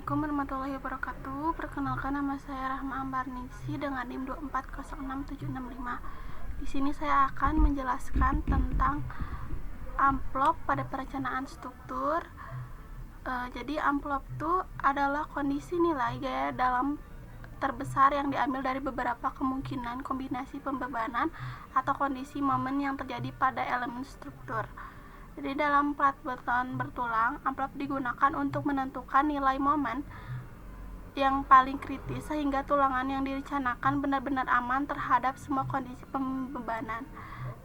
Assalamualaikum warahmatullahi wabarakatuh. Perkenalkan, nama saya Rahma Ambarningsi dengan NIM 2406765. Di sini saya akan menjelaskan tentang amplop pada perencanaan struktur. Jadi amplop itu adalah kondisi nilai gaya dalam terbesar yang diambil dari beberapa kemungkinan kombinasi pembebanan atau kondisi momen yang terjadi pada elemen struktur. Jadi dalam plat beton bertulang, amplop digunakan untuk menentukan nilai momen yang paling kritis sehingga tulangan yang direncanakan benar-benar aman terhadap semua kondisi pembebanan.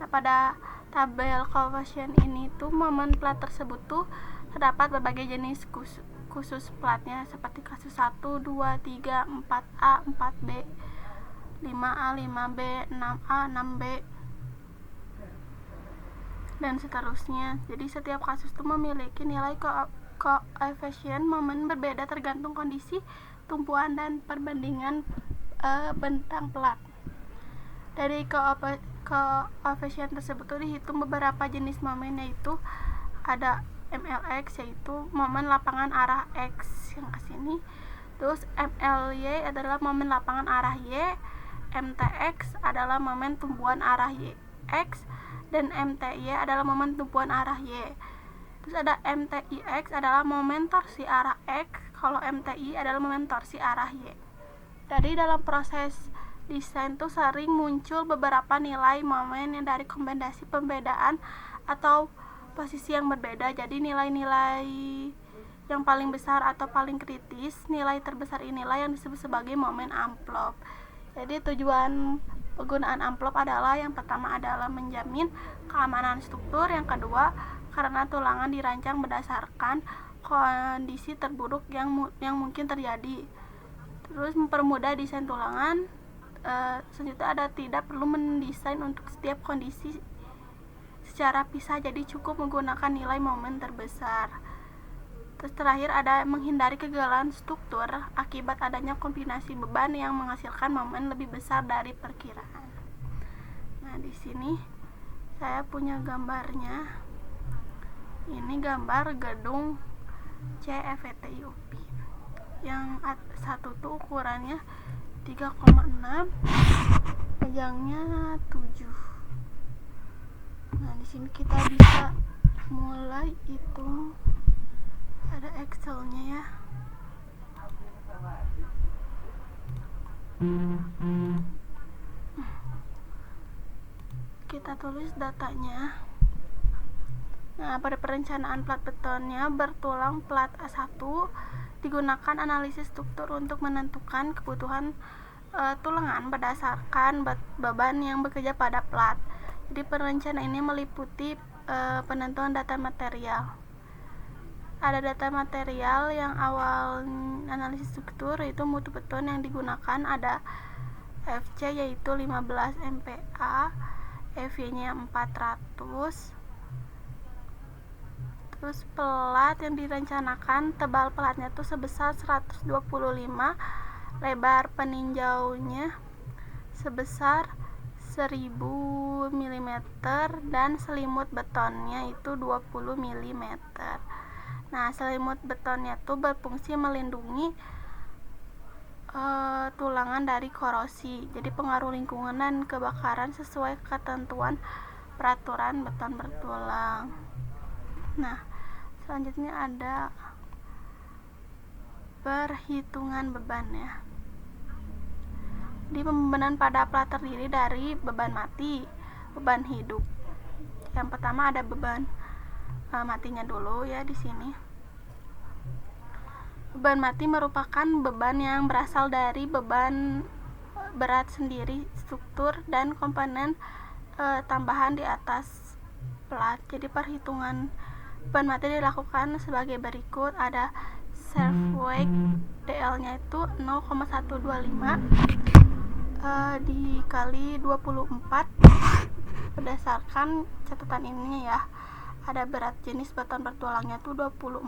Nah, pada tabel koefisien ini tuh momen plat tersebut tuh terdapat berbagai jenis khusus platnya seperti kasus 1, 2, 3, 4A, 4B, 5A, 5B, 6A, 6B, dan seterusnya. Jadi setiap kasus itu memiliki nilai koefisien momen berbeda tergantung kondisi tumpuan dan perbandingan bentang plat. Dari koefisien tersebut itu dihitung beberapa jenis momen, yaitu ada MLX, yaitu momen lapangan arah X yang ke sini. Terus MLY adalah momen lapangan arah Y, MTX adalah momen tumpuan arah Y X, dan MTY adalah momen tumpuan arah Y. Terus ada MTIX adalah momen torsi arah X, kalau MTI adalah momen torsi arah Y. Jadi dalam proses desain tuh sering muncul beberapa nilai momen yang dari kombinasi pembedaan atau posisi yang berbeda. Jadi nilai-nilai yang paling besar atau paling kritis, nilai terbesar inilah yang disebut sebagai momen amplop. Jadi tujuan penggunaan amplop adalah yang pertama adalah menjamin keamanan struktur, yang kedua karena tulangan dirancang berdasarkan kondisi terburuk yang mungkin terjadi. Terus mempermudah desain tulangan. Selanjutnya ada tidak perlu mendesain untuk setiap kondisi secara pisah, jadi cukup menggunakan nilai momen terbesar. Terus terakhir ada menghindari kegagalan struktur akibat adanya kombinasi beban yang menghasilkan momen lebih besar dari perkiraan. Nah, di sini saya punya gambarnya. Ini gambar gedung CFTUP. Yang satu tuh ukurannya 3,6, panjangnya 7. Nah, di sini kita bisa mulai hitung. Ada Excel-nya ya. Kita tulis datanya. Nah, pada perencanaan plat betonnya bertulang plat A1 digunakan analisis struktur untuk menentukan kebutuhan tulangan berdasarkan beban yang bekerja pada plat. Jadi perencanaan ini meliputi penentuan data material. Ada data material yang awal analisis struktur, yaitu mutu beton yang digunakan ada FC yaitu 15 MPa, FY-nya 400. Terus pelat yang direncanakan, tebal pelatnya tuh sebesar 125, lebar peninjaunya sebesar 1000 mm, dan selimut betonnya itu 20 mm. Nah, selimut betonnya tuh berfungsi melindungi tulangan dari korosi, jadi pengaruh lingkungan dan kebakaran sesuai ketentuan peraturan beton bertulang. Nah, selanjutnya ada perhitungan beban ya. Di pembebanan pada plat terdiri dari beban mati, beban hidup. Yang pertama ada beban matinya dulu ya di sini. Beban mati merupakan beban yang berasal dari beban berat sendiri struktur dan komponen tambahan di atas plat. Jadi perhitungan beban mati dilakukan sebagai berikut. Ada self weight DL-nya itu 0,125 dikali 24 berdasarkan catatan ini ya. Ada berat jenis beton bertulangnya tuh 24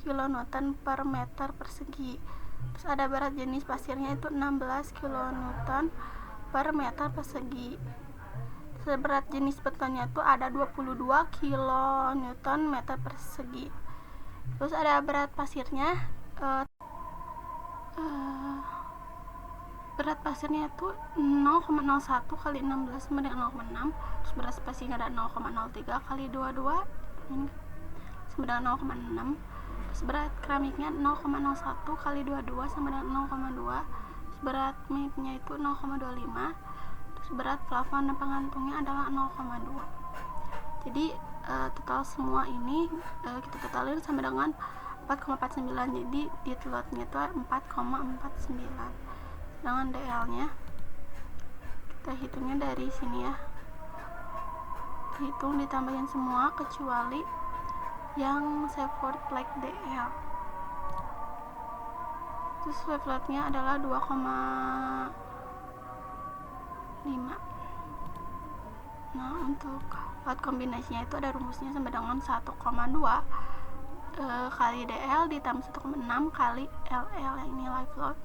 kN per meter persegi. Terus ada berat jenis pasirnya itu 16 kN per meter persegi. Terus berat jenis betonnya tuh ada 22 kN meter persegi. Terus ada berat pasirnya uh, uh, berat pasirnya itu 0,01 kali 16 sama dengan 0,6, terus berat spesinya ada 0,03 kali 22 ini sama dengan 0,6, terus berat keramiknya 0,01 kali 22 sama dengan 0,2, terus berat mipnya itu 0,25, terus berat plafon dan pengantungnya adalah 0,2. Jadi total semua ini kita totalin sama dengan 4,49, jadi di telotnya itu 4,49. Sedangkan DL-nya kita hitungnya dari sini ya, hitung ditambahin semua kecuali yang Shepherd Plate DL. Terus waveletnya adalah 2,5. Nah, untuk lot kombinasinya itu ada rumusnya sama dengan 1,2 kali DL ditambah 1,6 kali LL, yang ini live load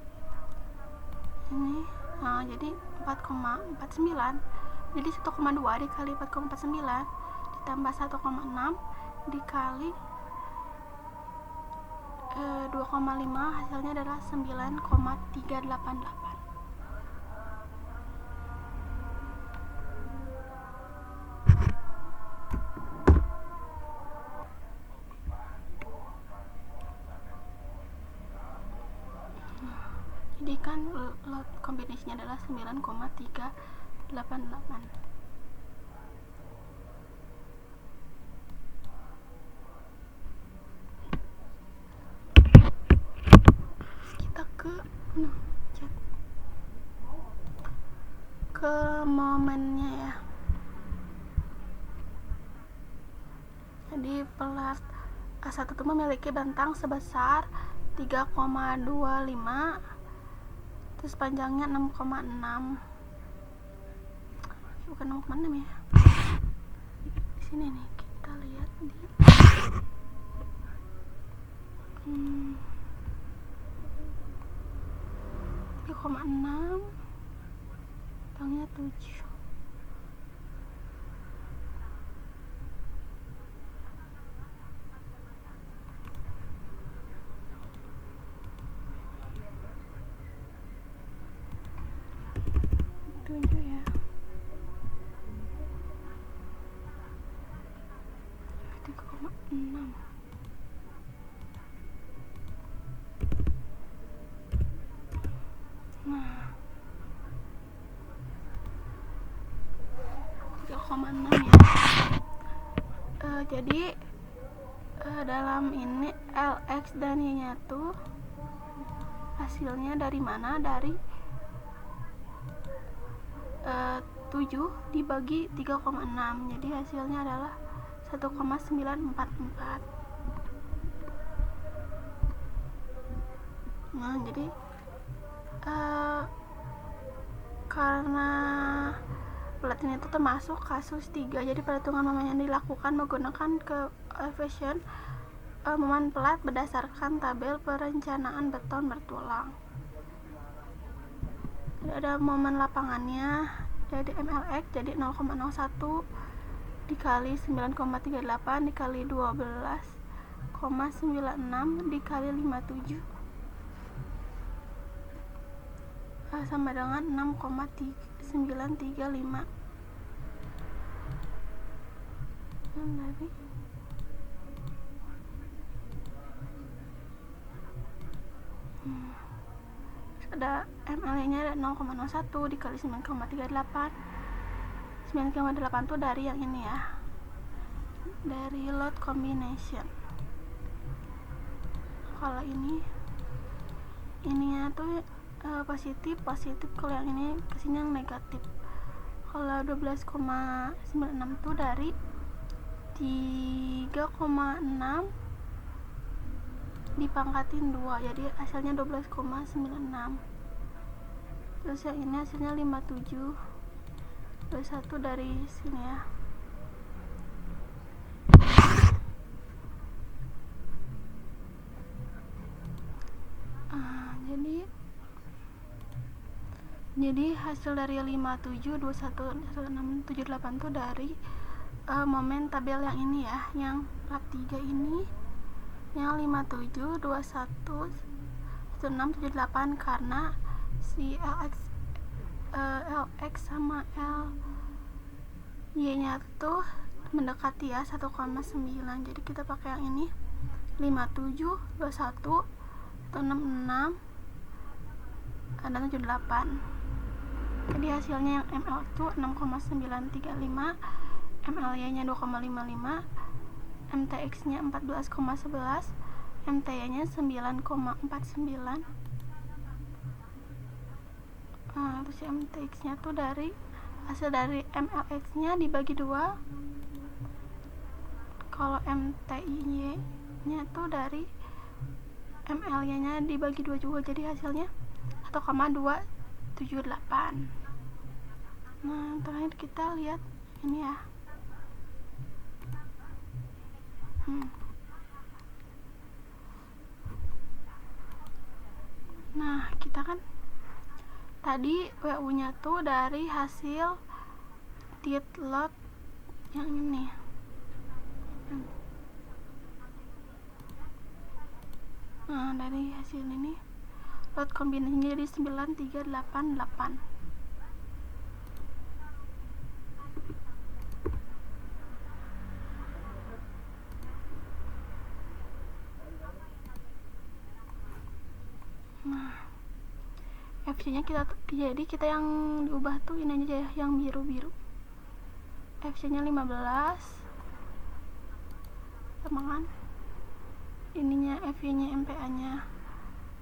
ini. Nah, jadi 4,49, jadi 1,2 dikali 4,49 ditambah 1,6 dikali 2,5, hasilnya adalah 9,388. Jadi kan lot kombinasinya adalah 9,388. Kita ke momennya ya. Jadi pelat A1 itu memiliki bentang sebesar 3,25, terus panjangnya 6,6, bukan 6,6 ya, di sini nih kita lihat di 3,6, panjangnya 7. Ya, 3,6. Nah, 3,6 ya. Jadi dalam ini LX dan Y-nya tuh hasilnya dari mana? Dari 7 dibagi 3,6, jadi hasilnya adalah 1,944. Nah, jadi karena pelat ini itu termasuk kasus 3, jadi perhitungan momen yang dilakukan menggunakan koefisien momen pelat berdasarkan tabel perencanaan beton bertulang. Jadi ada momen lapangannya, jadi MLX jadi 0,01 dikali 9,38 dikali 12,96 dikali 57 sama dengan 6,935. Dari ada ML-nya ada 0,01 dikali 9,38. 9,8 tuh dari yang ini ya, dari load combination. Kalau ininya tuh positif, kalau yang ini kesini yang negatif. Kalau 12,96 tuh dari 3,6 dipangkatin 2, jadi hasilnya 12,96. Terus yang ini hasilnya 57, 21 dari sini ya. Jadi hasil dari 57, 21, 16, 78 tuh dari momen tabel yang ini ya, yang bab 3 ini hasilnya 57, 21, 16, 78 karena si LX sama LY nya tuh mendekati ya 1,9. Jadi kita pakai yang ini 57, 21, 166 dan 78. Jadi hasilnya yang ML itu 6,935, MLY nya 2,55, MTX nya 14,11, MTY nya 9,49. Terus MTX nya tuh dari hasil dari MLX nya dibagi 2. Kalau MTY nya tuh dari MLY nya dibagi 2 juga, jadi hasilnya 1,278. Nah, terakhir kita lihat ini ya. Nah, kita kan tadi WU nya tuh dari hasil did load yang ini. Nah, dari hasil ini load kombinasinya jadi 9388. Nah, FC nya kita yang diubah tuh ini aja ya, yang biru-biru. FC nya 15 sama kan, ininya FV nya MPA nya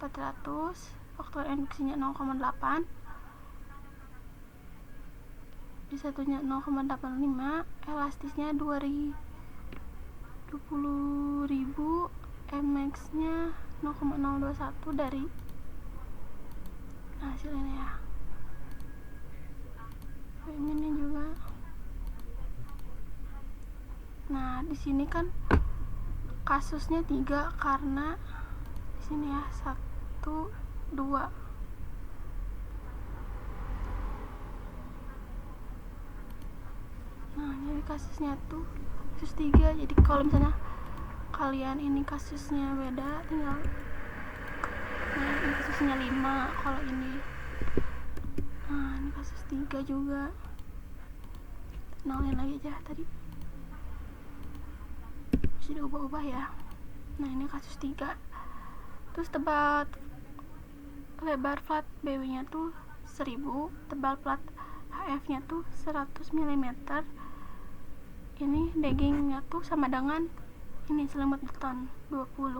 400, faktor induksinya 0,8, disatunya 0,85, elastisnya 20.000, MX nya 0,021 dari hasilnya ya. Ini juga. Nah, di sini kan kasusnya 3 karena di sini ya 1, 2. Nah, jadi kasusnya tuh kasus 3. Jadi kalau misalnya kalian ini kasusnya beda, tinggal ini kasusnya 5 kalau ini. Nah, ini kasus 3 juga. Nolin lagi aja tadi. Bisa diubah-ubah ya. Nah, ini kasus 3. Terus tebal lebar plat BW nya tuh 1000, tebal plat HF nya tuh 100 mm. Ini dagging nya tuh sama dengan ini selimut beton 20.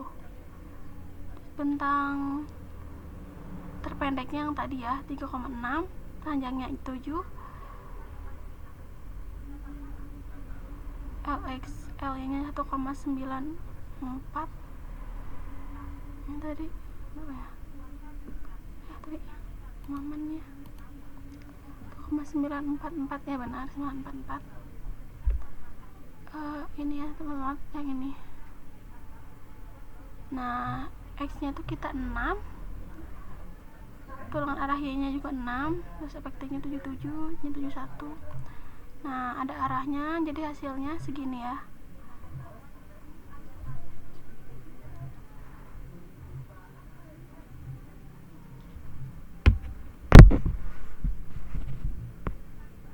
Bentang terpendeknya yang tadi ya 3,6, panjangnya 7, LXL nya 1,94. Ini tadi berapa ya? Tadi momennya 1,944 ya, benar 944. Ini ya teman-teman, yang ini. Nah, X nya tuh kita 6, tulangan arah Y nya juga 6, terus efektifnya 77, ini 71. Nah, ada arahnya, jadi hasilnya segini ya.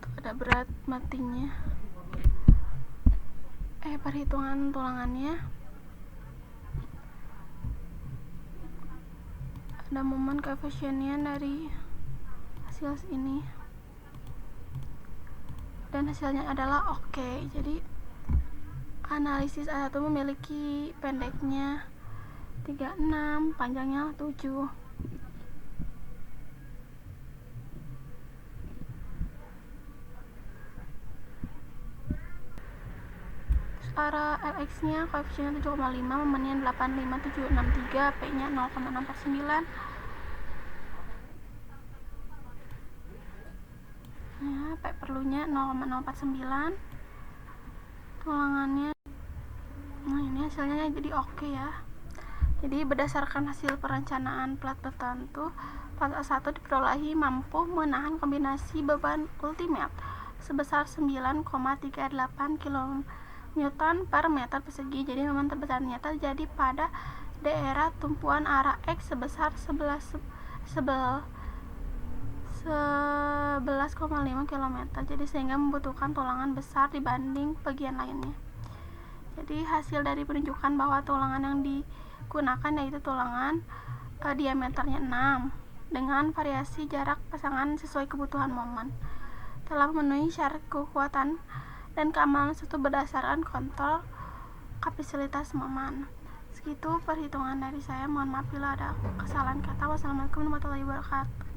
Tuh, ada berat matinya, perhitungan tulangannya, ada momen koefisiennya dari hasil ini, dan hasilnya adalah oke. Jadi analisis A1 memiliki pendeknya 36, panjangnya 7. Arah LX nya koefisiennya 7,5, momennya 85763, P nya 0,649. Ya, P perlunya 0,049, tulangannya. Nah, ini hasilnya jadi oke ya. Jadi berdasarkan hasil perencanaan plat tertentu, plat A1 diperolehi mampu menahan kombinasi beban ultimate sebesar 9,38 kN Newton per meter persegi. Jadi momen terbesarnya terjadi pada daerah tumpuan arah X sebesar 11,5 km. Jadi sehingga membutuhkan tulangan besar dibanding bagian lainnya. Jadi hasil dari penunjukan bahwa tulangan yang digunakan yaitu tulangan diameternya 6 dengan variasi jarak pasangan sesuai kebutuhan momen, telah memenuhi syarat kekuatan dan keamanan suatu berdasarkan kontrol kapasitas momen. Segitu perhitungan dari saya. Mohon maaf bila ada kesalahan kata. Wassalamualaikum warahmatullahi wabarakatuh.